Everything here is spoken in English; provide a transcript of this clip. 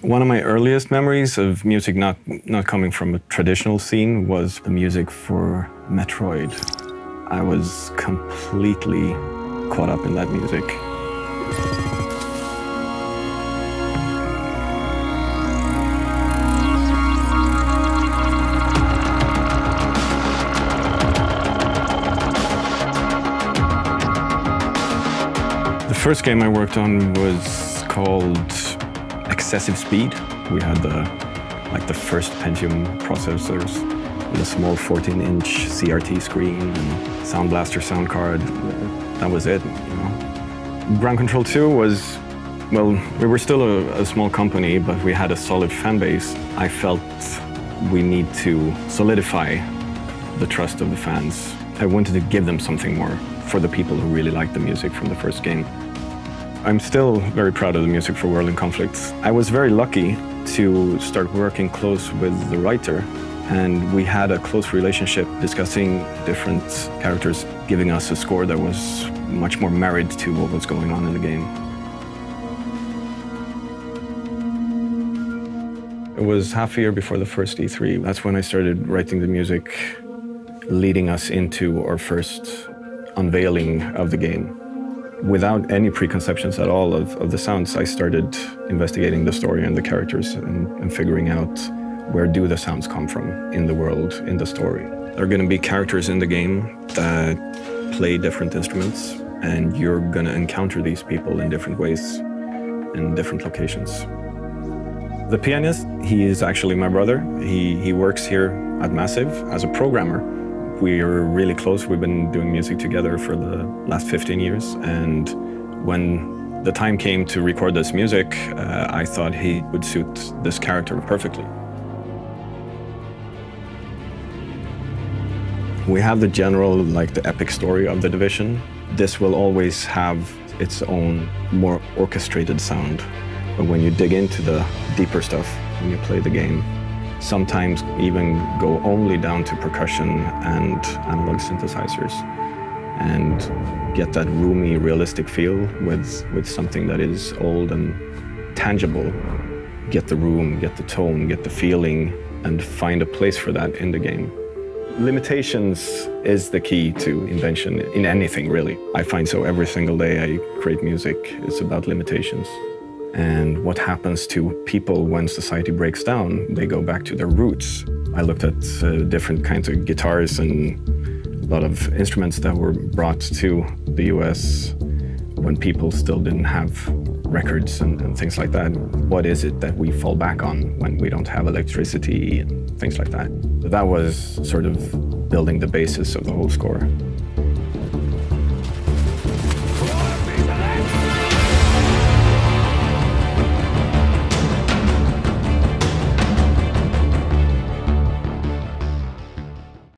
One of my earliest memories of music not coming from a traditional scene was the music for Metroid. I was completely caught up in that music. The first game I worked on was called Excessive Speed. We had the first Pentium processors with a small 14-inch CRT screen and Sound Blaster sound card. That was it, you know. Ground Control 2 was, well, we were still a small company, but we had a solid fan base. I felt we need to solidify the trust of the fans. I wanted to give them something more for the people who really liked the music from the first game. I'm still very proud of the music for World in Conflict. I was very lucky to start working close with the writer, and we had a close relationship discussing different characters, giving us a score that was much more married to what was going on in the game. It was half a year before the first E3. That's when I started writing the music, leading us into our first unveiling of the game. Without any preconceptions at all of the sounds, I started investigating the story and the characters and figuring out where do the sounds come from in the world, in the story. There are going to be characters in the game that play different instruments, and you're going to encounter these people in different ways, in different locations. The pianist, he is actually my brother. He works here at Massive as a programmer. We're really close. We've been doing music together for the last 15 years. And when the time came to record this music, I thought he would suit this character perfectly. We have the general, the epic story of the Division. This will always have its own more orchestrated sound. But when you dig into the deeper stuff, when you play the game, sometimes even go only down to percussion and analog synthesizers and get that roomy, realistic feel with something that is old and tangible. Get the room, get the tone, get the feeling, and find a place for that in the game. Limitations is the key to invention in anything, really. I find so every single day I create music, it's about limitations. And what happens to people when society breaks down, they go back to their roots. I looked at different kinds of guitars and a lot of instruments that were brought to the US when people still didn't have records and things like that. What is it that we fall back on when we don't have electricity and things like that? That was sort of building the basis of the whole score.